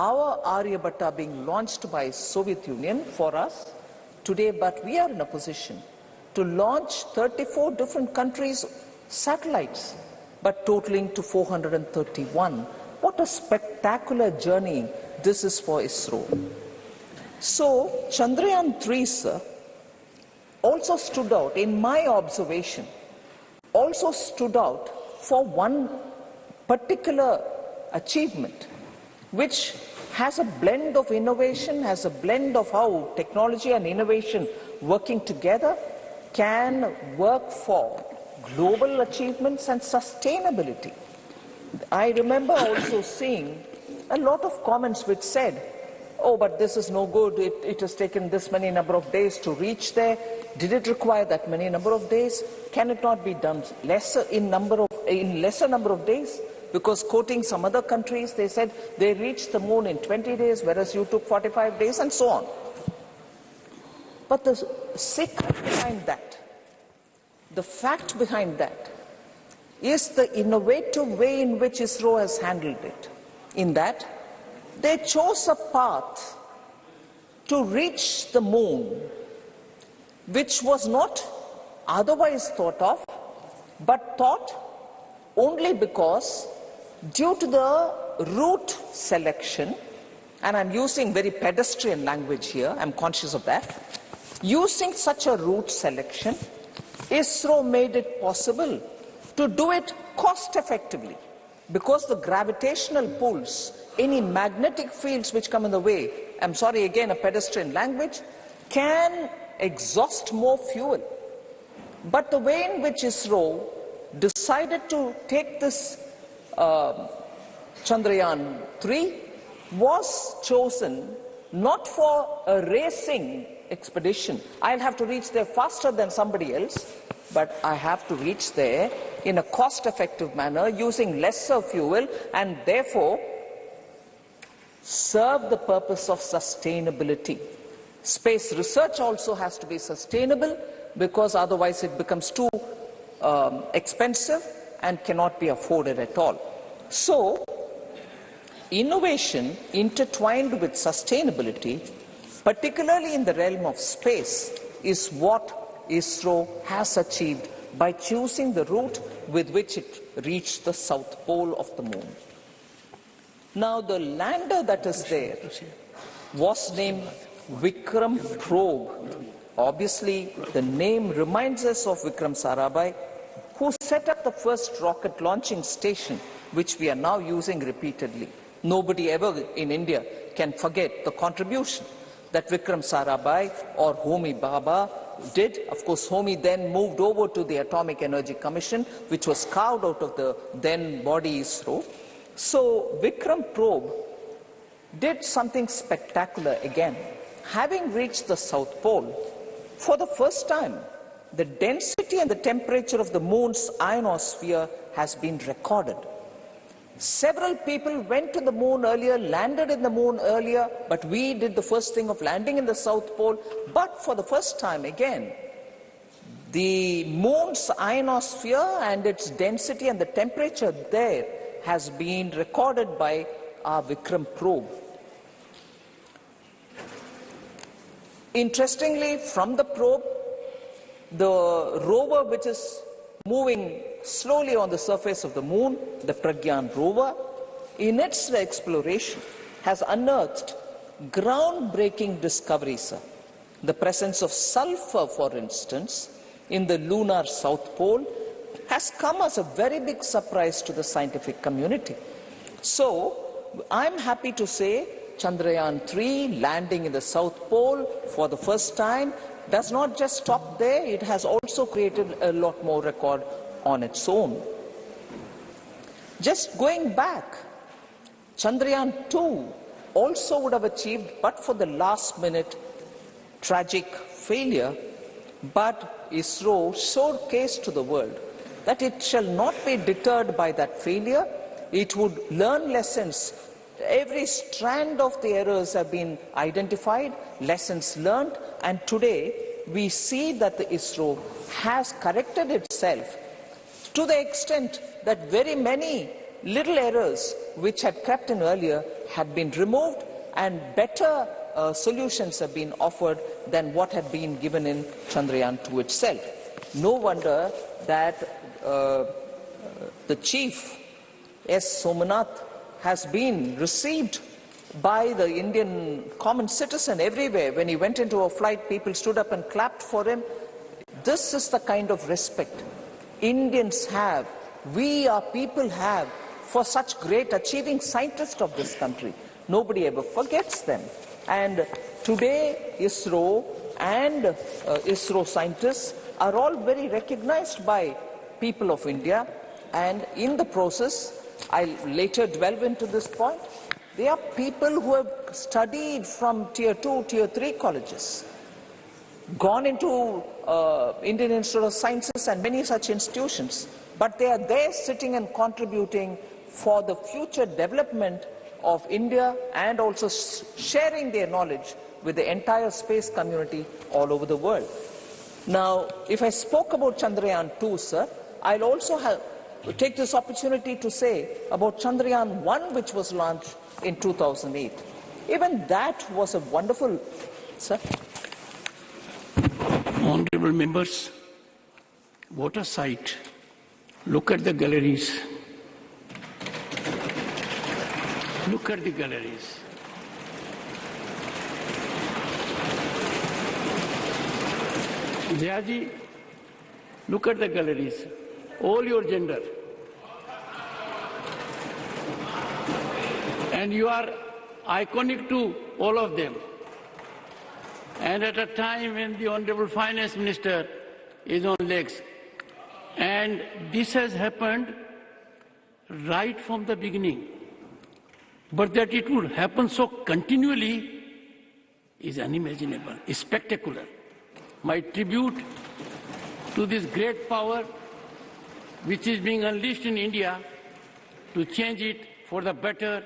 our Aryabhatta being launched by Soviet Union for us today, but we are in a position to launch 34 different countries' satellites, but totaling to 431. What a spectacular journey this is for ISRO. So, Chandrayaan-3, sir, also stood out, in my observation, also stood out for one particular achievement, which has a blend of innovation, has a blend of how technology and innovation working together can work for global achievements and sustainability. I remember also seeing a lot of comments which said, oh, but this is no good, it has taken this many number of days to reach there. Did it require that many number of days? Can it not be done in lesser number of days? Because quoting some other countries, they said they reached the moon in 20 days, whereas you took 45 days, and so on. But the secret behind that, the fact behind that, is the innovative way in which ISRO has handled it. In that, they chose a path to reach the moon, which was not otherwise thought of, but thought only because, due to the route selection, and I'm using very pedestrian language here, I'm conscious of that, using such a route selection, ISRO made it possible to do it cost effectively, because the gravitational pulls, any magnetic fields which come in the way, I'm sorry, again a pedestrian language, can exhaust more fuel. But the way in which ISRO decided to take this Chandrayaan-3 was chosen not for a racing expedition. I'll have to reach there faster than somebody else, but I have to reach there in a cost-effective manner using lesser fuel and therefore serve the purpose of sustainability. Space research also has to be sustainable, because otherwise it becomes too expensive and cannot be afforded at all. So, innovation intertwined with sustainability, particularly in the realm of space, is what ISRO has achieved by choosing the route with which it reached the south pole of the moon. Now, the lander that is there was named Vikram Probe. Obviously, the name reminds us of Vikram Sarabhai, who set up the first rocket launching station, which we are now using repeatedly. Nobody ever in India can forget the contribution that Vikram Sarabhai or Homi Bhabha did. Of course, Homi then moved over to the Atomic Energy Commission, which was carved out of the then body ISRO. So Vikram Probe did something spectacular again. Having reached the South Pole, for the first time, the density and the temperature of the moon's ionosphere has been recorded. Several people went to the moon earlier, landed in the moon earlier, but we did the first thing of landing in the South Pole. But for the first time again, the moon's ionosphere and its density and the temperature there has been recorded by our Vikram probe. Interestingly, from the probe, the rover which is moving slowly on the surface of the moon, the Pragyan rover, in its exploration has unearthed groundbreaking discoveries, sir. The presence of sulfur, for instance, in the lunar south pole has come as a very big surprise to the scientific community. So, I'm happy to say Chandrayaan-3 landing in the South Pole for the first time does not just stop there, it has also created a lot more record on its own. Just going back, Chandrayaan-2 also would have achieved, but for the last minute tragic failure, but ISRO showcased to the world that it shall not be deterred by that failure. It would learn lessons. Every strand of the errors have been identified, lessons learned, and today we see that the ISRO has corrected itself to the extent that very many little errors which had crept in earlier had been removed and better solutions have been offered than what had been given in Chandrayaan-2 itself. No wonder that the chief, S. Somanath, has been received by the Indian common citizen everywhere. When he went into a flight, people stood up and clapped for him. This is the kind of respect Indians have, we our people have, for such great achieving scientists of this country. Nobody ever forgets them. And today, ISRO and ISRO scientists are all very recognized by people of India. And in the process, I'll later delve into this point, they are people who have studied from Tier 2, Tier 3 colleges, gone into Indian Institute of Sciences and many such institutions, but they are there sitting and contributing for the future development of India and also sharing their knowledge with the entire space community all over the world. Now, if I spoke about Chandrayaan-2, sir, I'll also take this opportunity to say about Chandrayaan-1, which was launched in 2008. Even that was a wonderful, sir. Honorable members, what a sight. Look at the galleries. Look at the galleries. Jayaji, look at the galleries. All your gender. And you are iconic to all of them. And at a time when the Honorable Finance Minister is on legs. And this has happened right from the beginning. But that it would happen so continually is unimaginable, is spectacular. My tribute to this great power which is being unleashed in India to change it for the better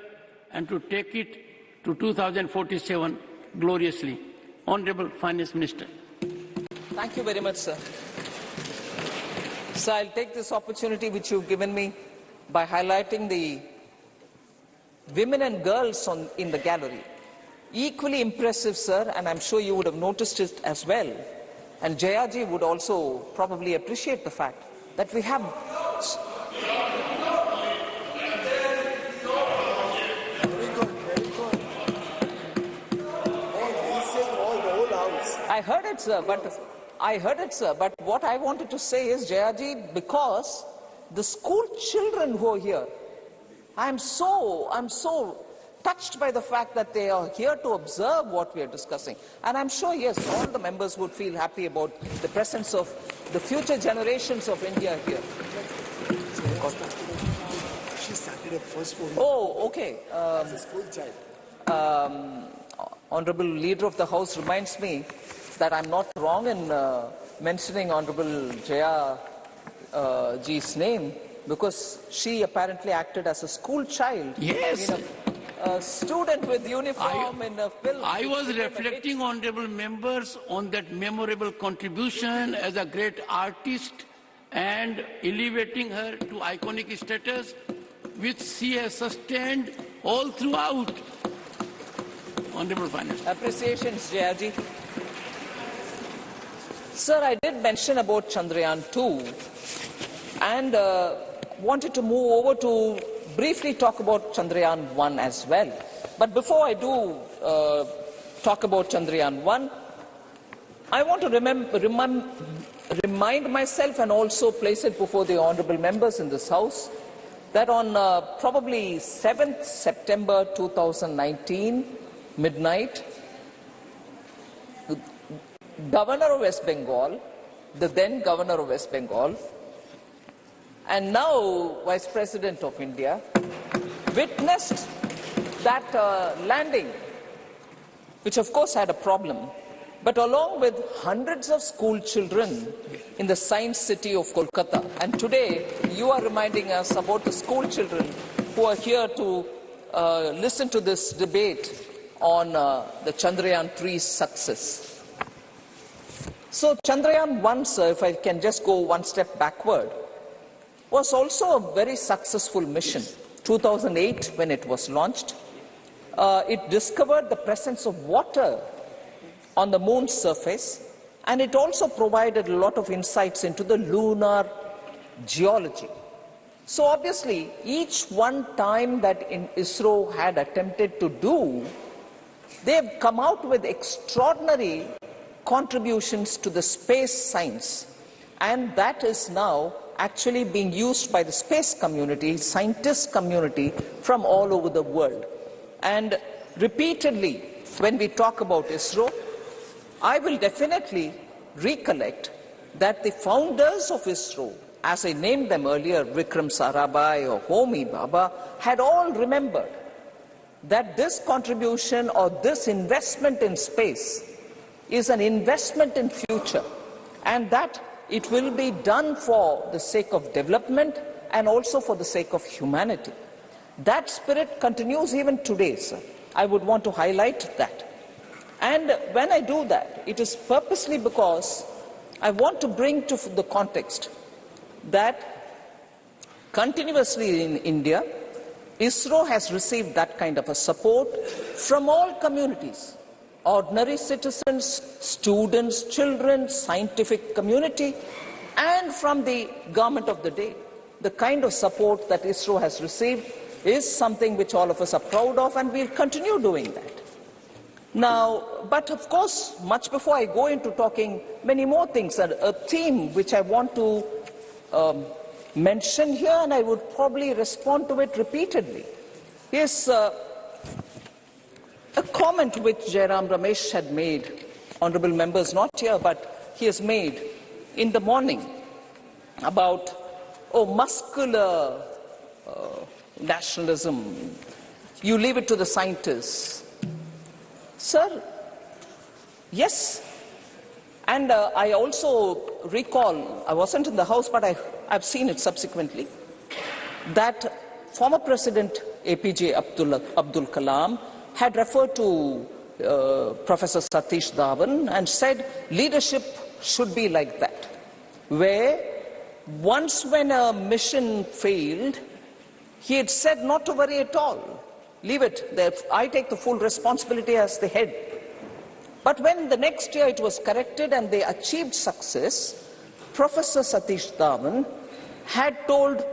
and to take it to 2047 gloriously. Honorable Finance Minister. Thank you very much, sir. So I'll take this opportunity which you've given me by highlighting the women and girls in the gallery. Equally impressive, sir, and I'm sure you would have noticed it as well. And Jayaji would also probably appreciate the fact that we have... I heard it, sir, but what I wanted to say is, Jayaji, because the school children who are here, I'm so touched by the fact that they are here to observe what we are discussing. And I'm sure, yes, all the members would feel happy about the presence of the future generations of India here. She started her first movie. Oh, okay. As a school child. Honorable Leader of the House reminds me that I'm not wrong in mentioning Honorable Jaya ji's name, because she apparently acted as a school child. Yes. A student with uniform in a film. I was reflecting, honorable members, on that memorable contribution as a great artist and elevating her to iconic status, which she has sustained all throughout. Honorable Finance. Appreciations, Jayaji. Sir, I did mention about Chandrayaan-2 and wanted to move over to briefly talk about Chandrayaan-1 as well. But before I do talk about Chandrayaan-1, I want to remind myself and also place it before the honorable members in this House that on probably 7th September 2019, midnight, the Governor of West Bengal, the then Governor of West Bengal, and now Vice President of India, witnessed that landing, which of course had a problem, but along with hundreds of school children in the science city of Kolkata. And today, you are reminding us about the school children who are here to listen to this debate on the Chandrayaan-3's success. So Chandrayaan-1, sir, if I can just go one step backward, was also a very successful mission. 2008, when it was launched, It discovered the presence of water on the moon's surface, and it also provided a lot of insights into the lunar geology. So obviously, each one time that ISRO had attempted to do, they've come out with extraordinary contributions to the space science, and that is now actually being used by the space community, scientist community from all over the world. And repeatedly, when we talk about ISRO, I will definitely recollect that the founders of ISRO, as I named them earlier, Vikram Sarabhai or Homi Bhabha, had all remembered that this contribution or this investment in space is an investment in future, and that it will be done for the sake of development and also for the sake of humanity. That spirit continues even today, sir. I would want to highlight that. And when I do that, it is purposely because I want to bring to the context that continuously in India, ISRO has received that kind of a support from all communities, ordinary citizens, students, children, scientific community, and from the government of the day. The kind of support that ISRO has received is something which all of us are proud of, and we'll continue doing that. Now, but of course, much before I go into talking many more things, a theme which I want to mention here, and I would probably respond to it repeatedly, is a comment which Jairam Ramesh had made, honourable members not here, but he has made in the morning about, muscular nationalism, you leave it to the scientists. Sir, yes, and I also recall, I wasn't in the House, but I've seen it subsequently, that former President APJ Abdul Kalam had referred to Professor Satish Dhawan and said leadership should be like that, where once when a mission failed, he had said not to worry at all. Leave it. I take the full responsibility as the head. But when the next year it was corrected and they achieved success, Professor Satish Dhawan had told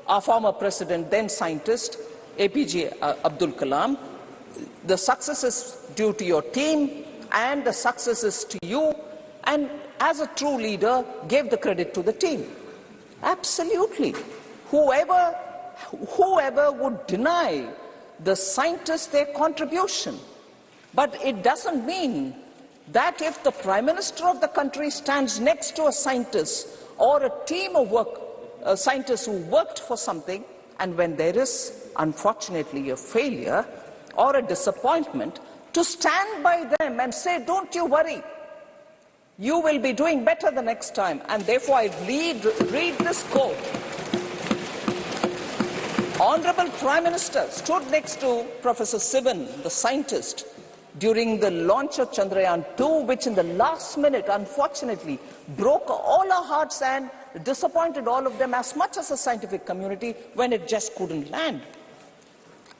our former president, then scientist, APJ Abdul Kalam, the success is due to your team and the success is to you, and as a true leader, gave the credit to the team. Absolutely. Whoever would deny the scientists their contribution. But it doesn't mean that if the Prime Minister of the country stands next to a scientist or a team of scientists who worked for something, and when there is unfortunately a failure or a disappointment, to stand by them and say, don't you worry, you will be doing better the next time. And therefore I read this quote. Honourable Prime Minister stood next to Professor Sivan, the scientist, during the launch of Chandrayaan-3, which in the last minute, unfortunately, broke all our hearts and disappointed all of them as much as the scientific community when it just couldn't land.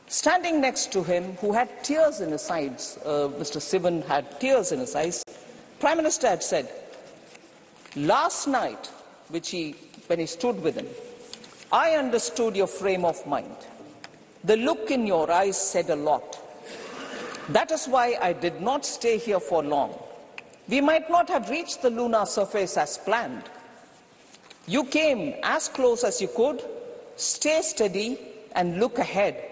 Standing next to him, who had tears in his eyes, Mr. Sivan had tears in his eyes, Prime Minister had said, last night, when he stood with him, I understood your frame of mind. The look in your eyes said a lot. That is why I did not stay here for long. We might not have reached the lunar surface as planned. You came as close as you could. Stay steady and look ahead.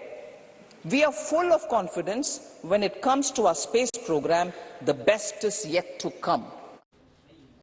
We are full of confidence when it comes to our space program. The best is yet to come.